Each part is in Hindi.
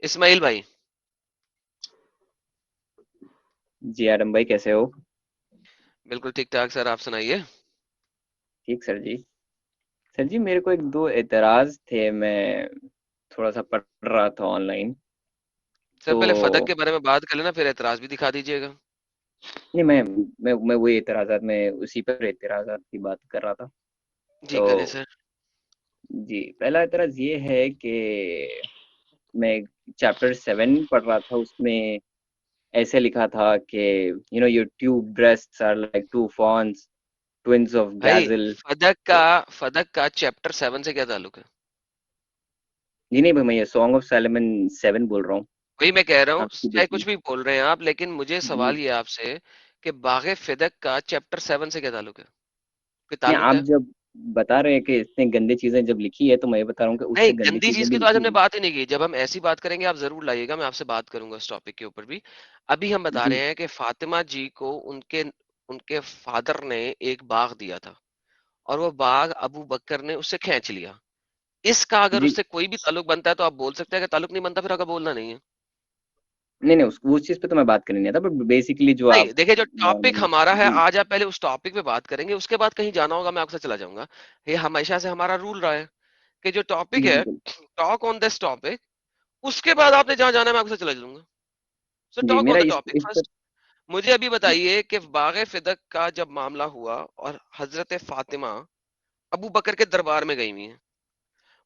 इस्माइल भाई। जी आडम भाई, कैसे हो? बिल्कुल ठीक ठाक सर, आप सुनाइए। ठीक सर जी। सर जी, मेरे को एक दो एतराज थे। मैं थोड़ा सा पढ़ रहा था ऑनलाइन। सर तो पहले फदक के बारे में बात कर लेना, फिर एतराज भी दिखा दीजिएगा। नहीं, मैं वही एतराजात में उसी पर एतराजात की बात कर रहा था। जी तो करें सर। जी, पहला एतराज ये है कि मैं चैप्टर 7 पढ़ रहा था। उसमें ऐसे लिखा था कि your two breasts are like two fawns, twins of भाई गैजल। फदक का तो फदक का चैप्टर 7 से क्या ताल्लुक है? जी नहीं भाई, मैं ये सॉन्ग ऑफ सैलमन 7 बोल रहा हूँ। वही मैं कह रहा हूँ, आपकी चाहे देखिए। कुछ भी बोल रहे हैं आप, लेकिन मुझे जी, सवाल ये आपसे कि बागे फदक का चैप्टर 7 से क्या ताल्लुक है? कोई नहीं, ताल्लुक आप है? जब बता रहे हैं कि इतने गंदी चीजें जब लिखी है, तो मैं ये बता रहा हूँ कि नहीं, उससे गंदी गंदी चीजें चीज भी की तो आज लिखी हमने हुई बात ही नहीं की। जब हम ऐसी बात करेंगे आप जरूर लाइएगा, मैं आपसे बात करूंगा इस टॉपिक के ऊपर भी। अभी हम हैं। बता जी रहे हैं कि फातिमा जी को उनके उनके फादर ने एक बाग दिया था, और वो बाग अबू बकर ने उससे खींच लिया। इसका अगर जी, उससे कोई भी ताल्लुक बनता है तो आप बोल सकते हैं, कि ताल्लुक नहीं बनता फिर आगे बोलना नहीं है। नहीं नहीं, उस चीज पे तो मैं बात करनी नहीं था, बट बेसिकली जो आप नहीं देखिए, जो टॉपिक नॉर्मल। हमारा है जी आज, आप पहले उस टॉपिक पे बात करेंगे, उसके बाद कहीं जाना होगा मैं आपसे चला जाऊंगा। ये हमेशा से हमारा रूल रहा है कि जो टॉपिक जी है, बिल्कुल। टॉक ऑन दिस टॉपिक, उसके बाद आपने जहां जाना है मैं आपसे चला जाऊंगा। सो जी, टॉक ऑन मेरा द इस टॉपिक पर। फर्स्ट। मुझे अभी जी बताइए कि बाग फिदक का जब मामला हुआ और हजरत फातिमा अबू बकर के दरबार में गई हुई हैं,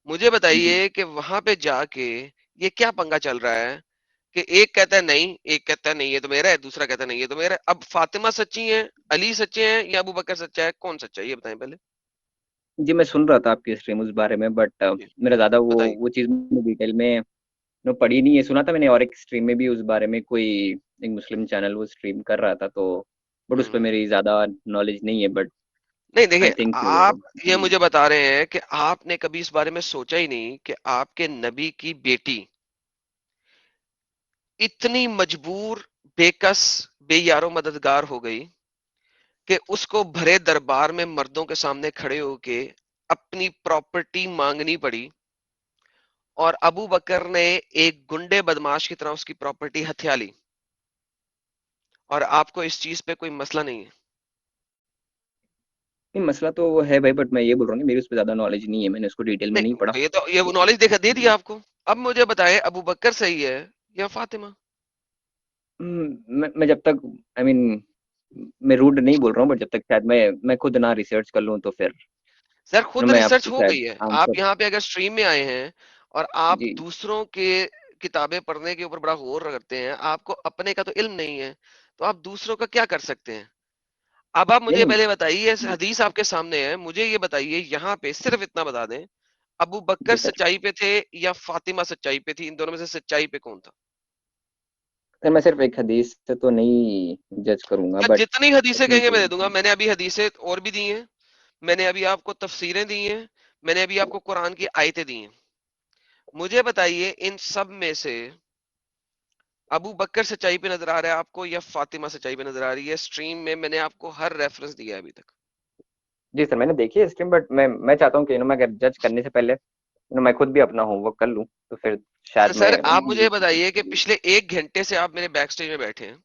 मुझे जी बताइए कि वहां पे जाके ये क्या पंगा चल रहा है कि एक कहता है नहीं, एक कहता है नहीं ये तो मेरा है, दूसरा कहता है नहीं ये तो मेरा है। अब फातिमा सच्ची है, अली सच्चे हैं, या अबू बकर सच्चा है? कौन सच्चा है ये बताएं पहले। जी, मैं सुन रहा था आपकी स्ट्रीम उस बारे में, बट जी मेरा ज्यादा बताइए। वो चीज मैंने डिटेल में पढ़ी नहीं है। सुना था मैंने, और एक स्ट्रीम में भी उस बारे में कोई एक मुस्लिम चैनल वो स्ट्रीम कर रहा था, तो बट उस पर हम्म। मेरी ज्यादा नॉलेज नहीं है। बट नहीं आई देखिए, थिंक। आप ये जी मुझे बता रहे हैं कि आपने कभी इस बारे में सोचा ही नहीं कि आपके नबी की बेटी इतनी मजबूर, बेकस, बेयारो मददगार हो गई कि उसको भरे दरबार में मर्दों के सामने खड़े होके अपनी प्रॉपर्टी मांगनी पड़ी, और अबू बकर ने एक गुंडे बदमाश की तरह उसकी प्रॉपर्टी हथिया ली, और आपको इस चीज पे कोई मसला नहीं है। नहीं, मसला तो वो है भाई, बट मैं ये बोल रहा हूँ कि मेरी उस पर ज्यादा नॉलेज नहीं है। मैंने उसको डिटेल में नहीं पढ़ा। नहीं, ये नॉलेज देखा दे दिया आपको। अब मुझे बताएं, अबू बकर सही है या फातिमा? मैं जब तक, आई मीन, मैं रूड नहीं बोल रहा हूँ, बट जब तक शायद मैं खुद ना रिसर्च कर लूँ, तो फिर सर खुद मैं रिसर्च आपको हो शायद गई है। आप आंसर। यहाँ पे अगर स्ट्रीम में आए हैं और आप जी दूसरों के किताबें पढ़ने के ऊपर बड़ा गौर करते हैं, आपको अपने का तो इल्म नहीं है, तो आप दूसरों का क्या कर सकते हैं? अब आप नहीं मुझे नहीं। पहले बताइए, इस जी हदीस आपके सामने है, मुझे ये बताइए यहाँ पे सिर्फ इतना बता दें, अबू बकर जी सर। सच्चाई पे थे या फातिमा सच्चाई पे थी? इन दोनों में से सच्चाई पे कौन था? सर, मैं सिर्फ एक हदीस से तो नहीं जज करूंगा, या बट जितनी हदीसें इतना कहेंगे मैं तो। दे दूंगा। मैंने अभी हदीसें और भी दी हैं, मैंने अभी आपको तफसीरें दी हैं, मैंने अभी आपको कुरान की आयतें दी हैं। मुझे बताइए इन सब में से अबू बकर सच्चाई पे नजर आ रहा है आपको या फातिमा सच्चाई पे नजर आ रही है? स्ट्रीम में मैंने आपको हर रेफरेंस दिया है अभी तक। जी सर, मैंने देखी है स्ट्रीम, बट मैं चाहता हूँ कि मैं अगर जज करने से पहले मैं खुद भी अपना होमवर्क कर लूँ, तो फिर शायद सर मैं। आप मुझे बताइए कि पिछले 1 घंटे से आप मेरे बैक स्टेज में बैठे हैं,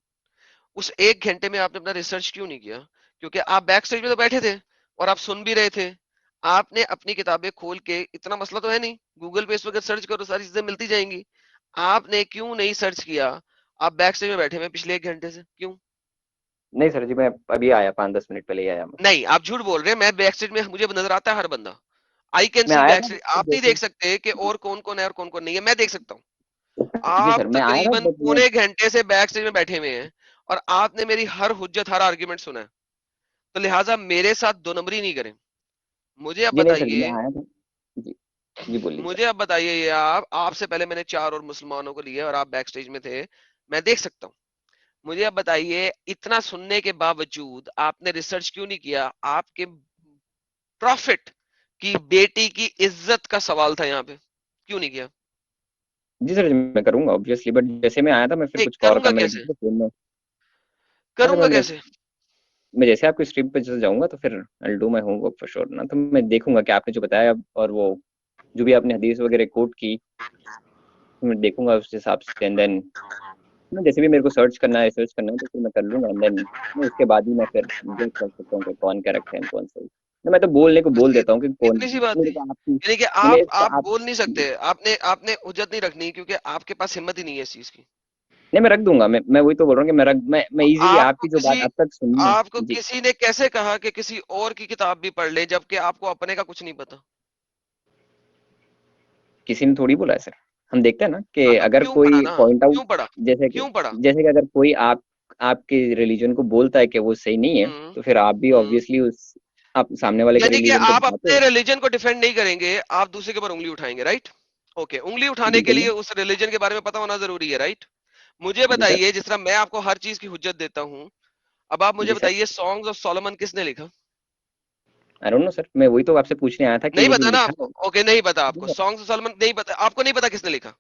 उस 1 घंटे में आपने अपना रिसर्च क्यों नहीं किया? क्योंकि आप बैक स्टेज में तो बैठे थे और आप सुन भी रहे थे। आपने अपनी किताबें खोल के, इतना मसला तो है नहीं, गूगल पे इस वक्त सर्च करो सारी चीजें मिलती जाएंगी। आपने क्यों नहीं सर्च किया? आप बैक स्टेज में बैठे हुए हैं पिछले 1 घंटे से, क्यों? नहीं सर जी, मैं अभी आया, 5-10 मिनट पहले ही आया मैं। नहीं, आप झूठ बोल रहे हैं। मैं बैक स्टेज में, मुझे नजर आता है हर बंदा। आई कैन मैं सी आया बैक था, स्टेज। बट आप नहीं जैसे। देख सकते कि और कौन कौन है और कौन कौन नहीं है, मैं देख सकता हूँ। जी सर, आप मैं आया था, तकरीबन बट मैं। पौने घंटे से बैक स्टेज में बैठे हुए हैं, और आपने मेरी हर हुज्जत, हर आर्ग्यूमेंट सुना है, तो लिहाजा मेरे साथ दो नंबरी नहीं करें। मुझे अब जी नहीं सर जी, मैं बताइए, आया था। जी जी, बोलिए सर। मुझे अब बताइए, ये आप, आपसे पहले मैंने चार और मुसलमानों को लिया और आप बैक स्टेज में थे, मैं देख सकता हूँ। मुझे अब बताइए, इतना सुनने के बावजूद आपने रिसर्च क्यों नहीं किया? आपके प्रॉफिट की बेटी की इज्जत का सवाल था यहाँ पे, क्यों नहीं किया? जी सर जी, मैं करूंगा ऑब्वियसली, बट जैसे मैं आया था, मैं फिर नहीं कुछ और करूंगा काम मेरे कैसे? घर पे फिर मैं। हाँ सर, करूंगा मैं कैसे? मैं जैसे आपकी स्ट्रीम पे जैसे जाऊंगा, तो फिर I do my homework for sure ना, तो मैं देखूंगा कि आपने जो बताया, और वो जो भी आपने हदीस वगैरह कोट की, मैं देखूंगा उस हिसाब से, एंड देन जैसे भी मेरे को सर्च करना है, रिसर्च करना है, तो फिर मैं कर लूंगा, एंड देन उसके बाद ही मैं फिर जज कर सकता हूँ कि कौन करेक्ट है कौन सही। तो मैं तो बोलने को बस बोल देता हूँ कि कौन इतनी सी बात थी। मेरे को आपकी यानी कि मेरे को आप आप बोल नहीं सकते, आपने आपने हुज्जत नहीं रखनी क्योंकि आपके पास हिम्मत ही नहीं है इस चीज की। नहीं, मैं रख दूंगा, मैं वही तो बोल रहा हूँ कि मैं तो इजीली आपकी जो बात अब तक सुनी आपको है जी। किसी ने कैसे कहा कि किसी और की किताब भी पढ़ ले जबकि आपको अपने का कुछ नहीं पता? किसी ने थोड़ी बोला है सर। हम देखते हैं ना हाँ कि तो अगर क्यों पढ़ा कोई ना? पॉइंट आउट, क्यों पढ़ा? जैसे कि क्यों पढ़ा? जैसे कि अगर कोई आपके रिलीजन को बोलता है कि वो सही नहीं है, हम्म। तो फिर आप भी हम्म। ऑब्वियसली उस आप सामने वाले के यानी कि रिलीजन को आप बताते अपने हो। रिलीजन को डिफेंड नहीं करेंगे, आप दूसरे के ऊपर उंगली उठाएंगे, राइट? ओके, उंगली उठाने के बिल्कुल लिए नहीं। उस रिलीजन के बारे में पता होना जरूरी है, राइट? मुझे जी सर। बताइए, जिस तरह मैं आपको हर चीज की हुज्जत देता हूं, अब आप मुझे जी सर। बताइए सॉन्ग्स ऑफ सोलोमन किसने लिखा? आई डोंट नो सर, मैं वही तो आपसे पूछने आया था कि नहीं ये जो पता ना लिखा है। आपको? ओके, नहीं पता जी आपको सर। Songs of Solomon? नहीं पता आपको? नहीं पता किसने लिखा?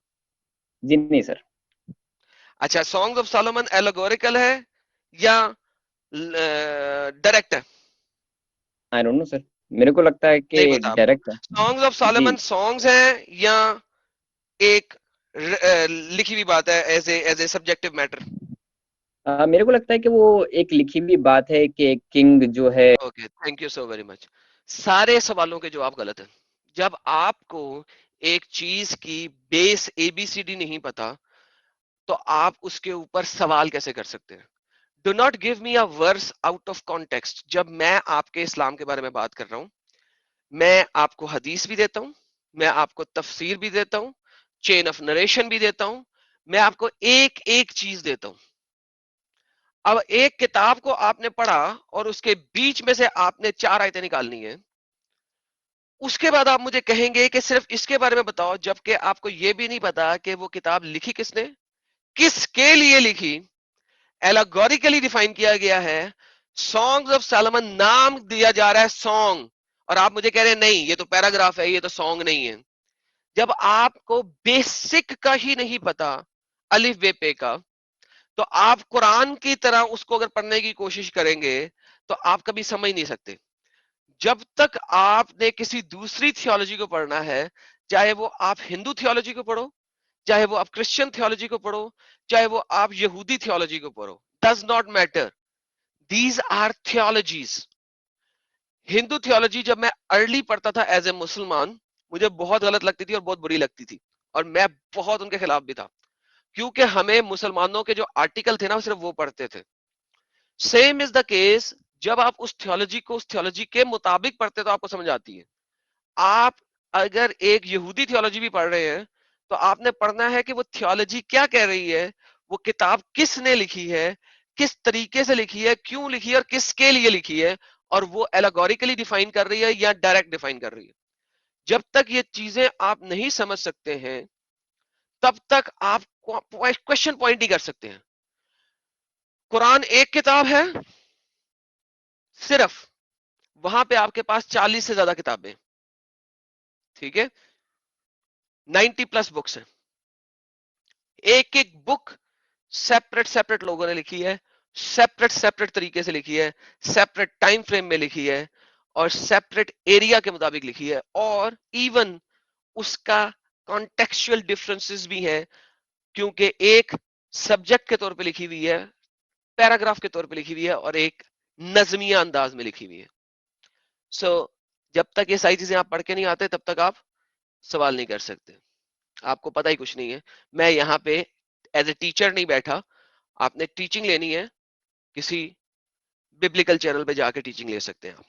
जी नहीं सर। अच्छा, सॉन्ग्स ऑफ सोलोमन एलेगोरिकल है या डायरेक्ट है? आई डोंट नो सर, मेरे को लगता है कि नहीं पता आपको? डायरेक्ट है। सॉन्ग्स ऑफ जी। सोलोमन सॉन्ग्स हैं या एक लिखी हुई बात है, एज ए सब्जेक्टिव मैटर? मेरे को लगता है कि वो एक लिखी हुई बात है कि एक किंग जो है। Okay, thank you so very much. सारे सवालों के जवाब गलत है। जब आपको एक चीज की बेस एबीसीडी नहीं पता तो आप उसके ऊपर सवाल कैसे कर सकते हैं? Do not give me a verse out of context. जब मैं आपके इस्लाम के बारे में बात कर रहा हूं, मैं आपको हदीस भी देता हूं, मैं आपको तफसीर भी देता हूं, चेन ऑफ नरेशन भी देता हूं, मैं आपको एक एक चीज देता हूं। अब एक किताब को आपने पढ़ा और उसके बीच में से आपने 4 आयतें निकालनी है, उसके बाद आप मुझे कहेंगे कि सिर्फ इसके बारे में बताओ, जबकि आपको यह भी नहीं पता कि वो किताब लिखी किसने, किसके लिए लिखी। एलागोरिकली डिफाइन किया गया है। सॉन्ग्स ऑफ सैलमन नाम दिया जा रहा है सॉन्ग, और आप मुझे कह रहे हैं नहीं ये तो पैराग्राफ है, ये तो सॉन्ग नहीं है। जब आपको बेसिक का ही नहीं पता, अलिफ बे पे का, तो आप कुरान की तरह उसको अगर पढ़ने की कोशिश करेंगे तो आप कभी समझ नहीं सकते। जब तक आपने किसी दूसरी थियोलॉजी को पढ़ना है, चाहे वो आप हिंदू थियोलॉजी को पढ़ो, चाहे वो आप क्रिश्चियन थियोलॉजी को पढ़ो, चाहे वो आप यहूदी थियोलॉजी को पढ़ो, does not matter, these are theologies. Hindu theology जब मैं अर्ली पढ़ता था एज ए मुसलमान, मुझे बहुत गलत लगती थी और बहुत बुरी लगती थी, और मैं बहुत उनके खिलाफ भी था, क्योंकि हमें मुसलमानों के जो आर्टिकल थे ना सिर्फ वो पढ़ते थे। सेम इज द केस, जब आप उस थियोलॉजी को उस थियोलॉजी के मुताबिक पढ़ते तो आपको समझ आती है। आप अगर एक यहूदी थियोलॉजी भी पढ़ रहे हैं तो आपने पढ़ना है कि वो थियोलॉजी क्या कह रही है, वो किताब किसने लिखी है, किस तरीके से लिखी है, क्यों लिखी है और किसके लिए लिखी है, और वो एलागोरिकली डिफाइन कर रही है या डायरेक्ट डिफाइन कर रही है। जब तक ये चीजें आप नहीं समझ सकते हैं, तब तक आप क्वेश्चन पॉइंट ही कर सकते हैं। कुरान एक किताब है सिर्फ, वहां पे आपके पास 40 से ज्यादा किताबें, ठीक है, 90+ बुक्स हैं। एक एक बुक सेपरेट सेपरेट लोगों ने लिखी है, सेपरेट सेपरेट तरीके से लिखी है, सेपरेट टाइम फ्रेम में लिखी है, और सेपरेट एरिया के मुताबिक लिखी है, और इवन उसका कॉन्टेक्चुअल डिफरेंसेस भी हैं, क्योंकि एक सब्जेक्ट के तौर पे लिखी हुई है, पैराग्राफ के तौर पे लिखी हुई है, और एक नजमिया अंदाज में लिखी हुई है। सो जब तक ये सारी चीजें आप पढ़ के नहीं आते तब तक आप सवाल नहीं कर सकते। आपको पता ही कुछ नहीं है। मैं यहाँ पे एज ए टीचर नहीं बैठा। आपने टीचिंग लेनी है, किसी बिब्लिकल चैनल पे जाके टीचिंग ले सकते हैं आप।